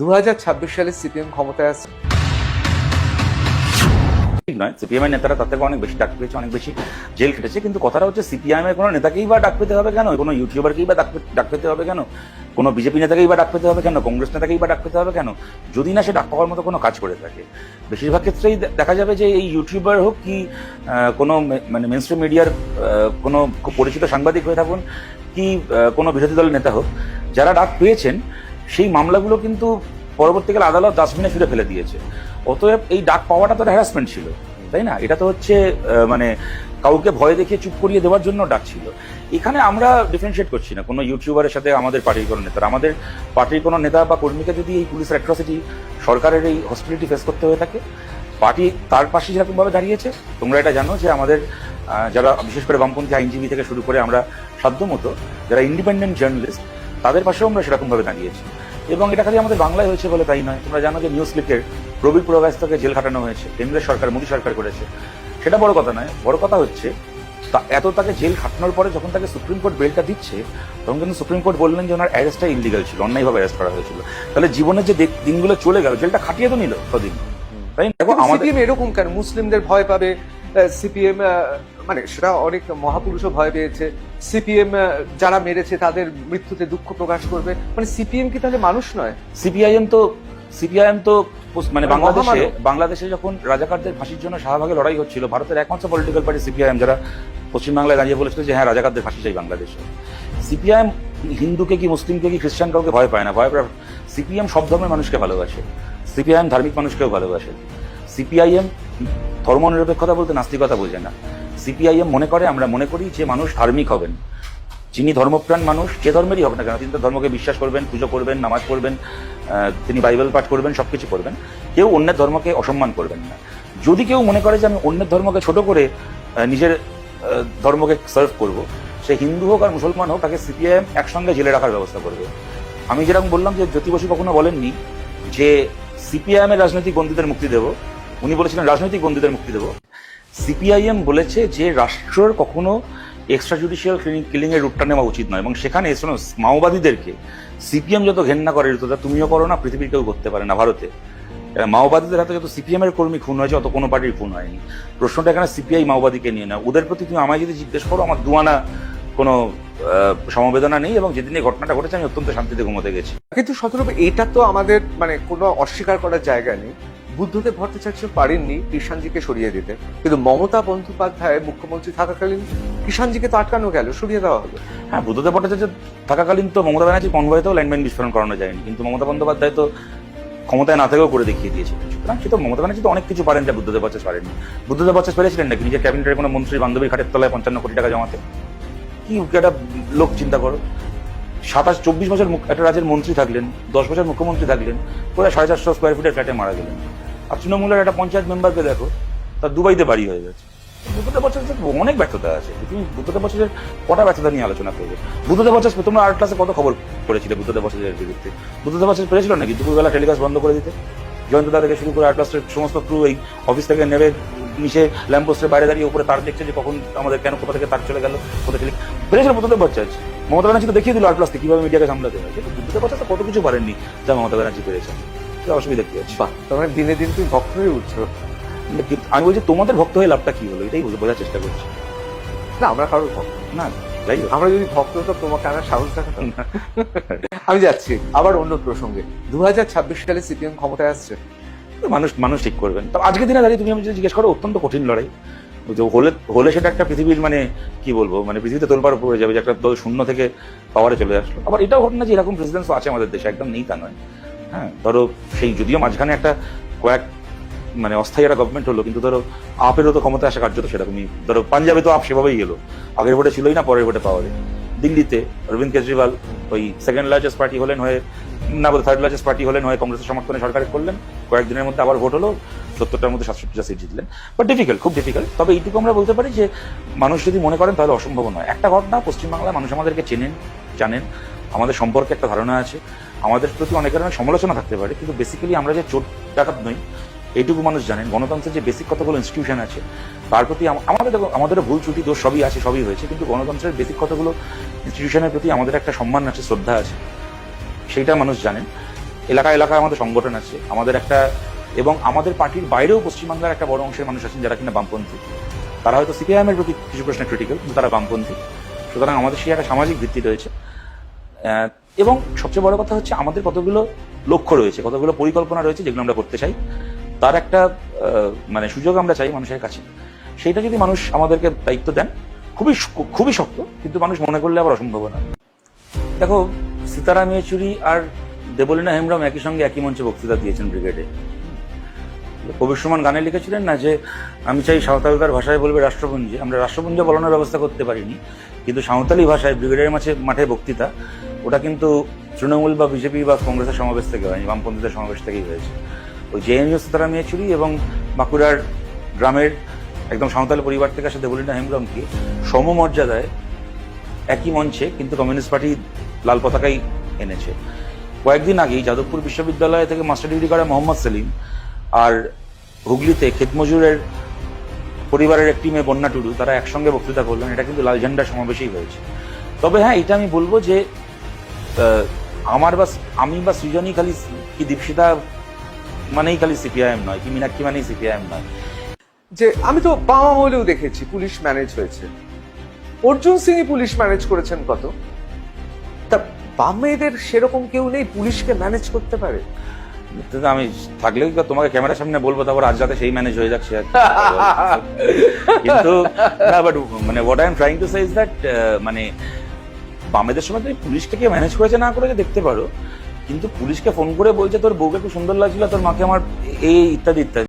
2026 সালে সিপিএম ক্ষমতায় আসছে। ঠিক নয়, সিপিএম এর নেতারা তার থেকে অনেক বেশি ডাক পেয়েছে, অনেক বেশি জেল খেটেছে। কিন্তু কথাটা হচ্ছে সিপিআইএম এর কোনো নেতাকেই বা ডাক পেতে হবে কেন, কোনো ইউটিউবারকেই বা ডাক পেতে হবে কেন, কোনো বিজেপি নেতাকেই বা ডাক পেতে হবে কেন, কংগ্রেস নেতাকেই বা ডাক পেতে হবে কেন, যদি না সে ডাক পাওয়ার মতো কোনো কাজ করে থাকে। বেশিরভাগ ক্ষেত্রেই দেখা যাবে যে এই ইউটিউবার হোক কি কোনো মানে মেনস্ট্রিম মিডিয়ার কোনো খুব পরিচিত সাংবাদিক হয়ে থাকুন কি কোনো বিরোধী দলের নেতা হোক, যারা ডাক পেয়েছেন সেই মামলাগুলো কিন্তু পরবর্তীকালে আদালত ডাস্টবিনে ছুড়ে ফেলে দিয়েছে। অতএব এই ডাক পাওয়াটা তো হ্যারাসমেন্ট ছিল, তাই না? এটা তো হচ্ছে মানে কাউকে ভয় দেখিয়ে চুপ করিয়ে দেওয়ার জন্য ডাক ছিল। এখানে আমরা ডিফারেন্সিয়েট করছি না কোনো ইউটিউবারের সাথে আমাদের পার্টির কোনো নেতার। আমাদের পার্টির কোনো নেতা বা কর্মীকে যদি এই পুলিশের অ্যাট্রসিটি, সরকারের এই হসপিটালিটি ফেস করতে হয়ে থাকে, পার্টি তার পাশে যেরকমভাবে দাঁড়িয়েছে। তোমরা এটা জানো যে আমাদের যারা বিশেষ করে বামপন্থী আইনজীবী থেকে শুরু করে আমরা সাধ্যমতো যারা ইন্ডিপেন্ডেন্ট জার্নালিস্ট, তাদের পাশেও আমরা সেরকমভাবে দাঁড়িয়েছি। এবং এটা খালি আমাদের বাংলায় হয়েছে বলে তাই নয়, তোমরা জানো যে নিউজ ক্লিকের প্রবীর পুরকায়স্থকে জেল খাটানো হয়েছে, কেন্দ্রের সরকার, মোদী সরকার করেছে। সেটা বড় কথা নয়, বড় কথা হচ্ছে তাকে জেল খাটানোর পরে যখন তাকে সুপ্রিম কোর্ট বেলটা দিচ্ছে, তখন কিন্তু সুপ্রিম কোর্ট বললেন যে ওনার অ্যারেস্টটা ইলিগাল ছিল, অন্যায়ভাবে অ্যারেস্ট করা হয়েছিল। তাহলে জীবনের যে দিনগুলো চলে গেল, জেলটা খাটিয়ে তো নিল কদিন, তাই না? সিপিএম এরকম কেন? মুসলিমদের ভয় পাবে সিপিএম, মানে সেটা অনেক মহাপুরুষও ভয় পেয়েছে। সিপিএম যারা মেরেছে তাদের মৃত্যুতে দুঃখ প্রকাশ করবে, মানে সিপিএম কি তাহলে মানুষ নয়? সিপিআইএম তো মানে বাংলাদেশে যখন রাজাকারদের ফাঁসির জন্য শাহবাগে লড়াই হচ্ছিল, ভারতের একমাত্র পলিটিক্যাল পার্টি সিপিআইএম, যারা পশ্চিমবাংলায় দাঁড়িয়ে বলেছিল যে হ্যাঁ রাজাকারদের ফাঁসি চাই বাংলাদেশে। সিপিআইএম হিন্দুকে কি মুসলিমকে কি খ্রিস্টান কাউকে ভয় পায় না, সিপিএম সব ধর্মের মানুষকে ভালোবাসে। সিপিআইএম ধার্মিক মানুষকেও ভালোবাসে। সিপিআইএম ধর্মনিরপেক্ষতা বলতে নাস্তিকতা বোঝে না। সিপিআইএম আমরা মনে করি যে মানুষ ধার্মিক হবেন, যিনি ধর্মপ্রাণ মানুষ, যে ধর্মেরই হোক না কেন, তিনি তার ধর্মকে বিশ্বাস করবেন, পুজো করবেন, নামাজ পড়বেন, তিনি বাইবেল পাঠ করবেন, সবকিছু করবেন। কেউ অন্যের ধর্মকে অসম্মান করবেন না। যদি কেউ মনে করে যে আমি অন্যের ধর্মকে ছোট করে নিজের ধর্মকে সার্ভ করব, সে হিন্দু হোক আর মুসলমান হোক, তাকে সিপিআইএম একসঙ্গে জেলে রাখার ব্যবস্থা করবে। আমি যেরকম বললাম যে জ্যোতি বসু কখনো বলেননি যে সিপিআইএম এর রাজনৈতিক বন্দীদের মুক্তি দেব, উনি বলেছিলেন রাজনৈতিক বন্দীদের মুক্তি দেব। সিপিআইএম বলেছে যে রাষ্ট্রের কখনো এক্সট্রা জুডিশিয়াল কিলিং এর রুটটা নেওয়া উচিত নয়। এবং সেখানে মাওবাদীদেরকে সিপিএম যত ঘেন্না করে, তত তুমিও করো না, পৃথিবীর কেউ করতে পারে না। ভারতে মাওবাদীদের হাতে যত সিপিএম এর কর্মী খুন হয়েছে, অত কোনো পার্টির খুন হয়নি। প্রশ্নটা এখানে সিপিআই মাওবাদীকে নিয়ে না। ওদের প্রতি তুমি আমায় যদি জিজ্ঞেস করো, আমার দুয়ানা কোনো সমবেদনা নেই। এবং যেদিন এই ঘটনাটা ঘটেছে আমি অত্যন্ত শান্তিতে ঘুমোতে গেছি। কিন্তু সতর্ক, এটা তো আমাদের মানে কোনো অস্বীকার করার জায়গা নেই। বুদ্ধদেব ভট্টাচার্য পারেননি কৃষাণজিকে সরিয়ে দিতে, কিন্তু মমতা বন্দ্যোপাধ্যায় মুখ্যমন্ত্রী থাকাকালীন কৃষাণজিকে তো আটকানো গেল, সরিয়ে দেওয়া হলো। হ্যাঁ, বুদ্ধদেব ভট্টাচার্য থাকাকালীন তো মমতা ব্যানার্জি কনভয়েতেও লাইনম্যান বিস্ফোরণ করানো যায়নি, কিন্তু মমতা বন্দ্যোপাধ্যায় তো ক্ষমতায় না থেকেও করে দেখিয়ে দিয়েছে। সুতরাং সে তো মমতা ব্যানার্জি তো অনেক কিছু পারেন যা বুদ্ধদেব ভট্টাচার্য পারেননি। বুদ্ধদেব ভট্টাচার্য পেরেছিলেন নাকি নিজের ক্যাবিনেটের কোনো মন্ত্রী বান্ধবীর খাটের তলায় 55 কোটি টাকা জমাতে? কি একটা লোক চিন্তা করো, 24 বছর একটা রাজ্যের মন্ত্রী থাকলেন, 10 বছর মুখ্যমন্ত্রী থাকলেন, প্রায় 450 স্কোয়ার ফিটের ফ্ল্যাটে মারা গেলেন। আর তৃণমূলের একটা পঞ্চায়েত মেম্বারকে দেখো, তার দুবাইতে বাড়ি হয়ে গেছে। বুদ্ধদেব ভট্টাচার্যের অনেক ব্যর্থতা আছে। তুমি বুদ্ধদেব ভট্টাচার্যের কটা ব্যর্থতা নিয়ে আলোচনা করবে? বুদ্ধদেব ভট্টাচার্য, তোমরা আর্ট ক্লাসে কত খবর করেছিলে বুদ্ধদেব ভট্টাচার্যের বিরুদ্ধে? বুদ্ধদেব ভট্টাচার্য পেরেছিল নাকি দুপুরবেলা টেলিকাস্ট বন্ধ করে দিতে? জয়ন্তদা থেকে শুরু করে আর্ট ক্লাসের সমস্ত ক্রু এই অফিস থেকে নেবে, নিচে ল্যাম্পপোস্টের বাইরে দাঁড়িয়ে উপরে তার দেখছে যে কখন আমাদের কেন কোথা থেকে তার চলে গেল, কোথা থেকে পেরেছিল বুদ্ধদেব ভট্টাচার্য। মমতা ব্যানার্জি তো দেখিয়ে দিল আর্ট ক্লাসকে কিভাবে মিডিয়াকে সামলাতে হয়। কিন্তু বুদ্ধদেব ভট্টাচার্য কত কিছু পারেননি যা মমতা ব্যানার্জি পেরেছে। অসুবিধা কি আছে? বাহ, তোমার দিনে দিন তুমি ভক্ত হয়ে উঠছো। আমি বলছি তোমাদের ভক্ত হয়ে লাভটা কি হলো, এটাই বোঝার চেষ্টা করছি। না, আমরা কারোর ভক্ত না, যাই হোক, আমরা যদি ভক্ত হতাম তোমাকে আনার সাহস দেখাতাম না। আমি যাচ্ছি আবার অন্য প্রসঙ্গে। 2026 সালে সিপিএম ক্ষমতায় আসছে। মানুষ ঠিক করবেন। তো আজকের দিনে দাঁড়িয়ে তুমি আমি যদি জিজ্ঞেস করো, অত্যন্ত কঠিন লড়াই হলে সেটা একটা পৃথিবীর মানে কি বলবো, মানে পৃথিবীতে তোলপাড় পড়ে যাবে যে একটা দল শূন্য থেকে পাওয়ারে চলে আসলো। আবার এটাও ঘটনা যে এরকম প্রেসিডেন্টস আছে আমাদের দেশে, একদম নেই তা নয়। হ্যাঁ, ধরো সেই যদিও মাঝখানে একটা মানে অস্থায়ী একটা গভর্নমেন্ট হলো, কিন্তু ধরো আপেরও তো ক্ষমতা আসা কার্য তো সেরকমই। ধরো পাঞ্জাবে তো আপ সেভাবেই এলো, আগের ভোটে ছিলই না, পরের ভোটে পাওয়ারে। দিল্লিতে অরবিন্দ কেজরিওয়াল ওই সেকেন্ড লার্জেস্ট পার্টি হলেন হয়ে, না বলে থার্ড লার্জেস্ট পার্টি হলেন হয়ে, কংগ্রেসের সমর্থনে সরকার করলেন। কয়েকদিনের মধ্যে আবার ভোট হলো, 70টার মধ্যে 67টা সিট জিতলেন। বাট ডিফিকাল্ট, খুব ডিফিকাল্ট। তবে এইটুকু আমরা বলতে পারি যে মানুষ যদি মনে করেন তাহলে অসম্ভব নয়। একটা ঘটনা, পশ্চিমবাংলায় মানুষ আমাদেরকে চেনেন, জানেন, আমাদের সম্পর্কে একটা ধারণা আছে। আমাদের প্রতি অনেক ধরনের সমালোচনা থাকতে পারে, কিন্তু বেসিক্যালি আমরা যে চোর ডাকাত নই এইটুকু মানুষ জানেন। গণতন্ত্রের যে বেসিক কতগুলো ইনস্টিটিউশন আছে তার প্রতি আমাদের ভুল ত্রুটি দোষ সবই আছে, সবই হয়েছে, কিন্তু গণতন্ত্রের বেসিক কতগুলো ইনস্টিটিউশনের প্রতি আমাদের একটা সম্মান আছে, শ্রদ্ধা আছে, সেইটা মানুষ জানেন। এলাকায় এলাকায় আমাদের সংগঠন আছে, আমাদের একটা, এবং আমাদের পার্টির বাইরেও পশ্চিমবাংলার একটা বড় অংশের মানুষ আছেন যারা কিনা বামপন্থী। তারা হয়তো সিপিআইএম এর প্রতি কিছু প্রশ্নে ক্রিটিক্যাল, কিন্তু তারা বামপন্থী। সুতরাং আমাদের সেই একটা সামাজিক ভিত্তি রয়েছে। এবং সবচেয়ে বড় কথা হচ্ছে আমাদের কতগুলো লক্ষ্য রয়েছে, কতগুলো পরিকল্পনা রয়েছে যেগুলো আমরা করতে চাই, তার একটা মানে সুযোগ আমরা চাই মানুষের কাছে। সেইটা যদি মানুষ আমাদেরকে দায়িত্ব দেন, খুবই শক্ত, কিন্তু মানুষ মনে করলে আবার অসম্ভব না। দেখো, সীতারাম ইয়েচুরি আর দেবলীনা হেমব্রম একই সঙ্গে একই মঞ্চে বক্তৃতা দিয়েছেন ব্রিগেডে। কবির সুমন গানে লিখেছিলেন না যে আমি চাই সাঁওতালদার ভাষায় বলবে রাষ্ট্রপুঞ্জে। আমরা রাষ্ট্রপুঞ্জে বলানোর ব্যবস্থা করতে পারিনি, কিন্তু সাঁওতালি ভাষায় ব্রিগেডের মাঠে বক্তৃতা, ওটা কিন্তু তৃণমূল বা বিজেপি বা কংগ্রেসের সমাবেশ থেকে হয়নি, বামপন্থীদের সমাবেশ থেকেই হয়েছে। ওই জেএনইউ সীতারাম ইয়েচুরি এবং বাঁকুড়ার গ্রামের একদম সাঁওতাল পরিবার থেকে আসা দেবলীনা হেমব্রমকে সমমর্যাদায় একই মঞ্চে কিন্তু কমিউনিস্ট পার্টি লাল পতাকাই এনেছে। কয়েকদিন আগেই যাদবপুর বিশ্ববিদ্যালয় থেকে মাস্টার ডিগ্রি করা মোহাম্মদ সেলিম আর হুগলিতে ক্ষেতমজুরের পরিবারের একটি মেয়ে বন্যা টুডু, তারা একসঙ্গে বক্তৃতা করলেন। এটা কিন্তু লাল ঝান্ডার সমাবেশেই হয়েছে। তবে হ্যাঁ, এটা আমি বলবো যে আমি বা সৃজনী খালি কি দীপশিতা মানেই খালি সিপিআইএম নয়, কি মীনাক্ষী মানেই সিপিআইএম নয়। যে আমি তো বাম আমলেও দেখেছি পুলিশ ম্যানেজ হয়েছে, অর্জুন সিংই পুলিশ ম্যানেজ করেছেন কত। তা বামেদের সেরকম কেউ নেই পুলিশকে ম্যানেজ করতে পারে? আমি থাকলেও তোমাকে ক্যামেরার সামনে বলবো, তারপর আজ রাতে সেই ম্যানেজ হয়ে যাচ্ছে। কিন্তু না, বাট মানে what I am trying to say is that মানে বামেদের সময় তুমি পুলিশকে কে ম্যানেজ করেছে না করেছে দেখতে পারো, কিন্তু পুলিশকে ফোন করে বলছে তোর বউকে খুব সুন্দর লাগছিল, তোর মাকে আমার এই ইত্যাদি ইত্যাদি।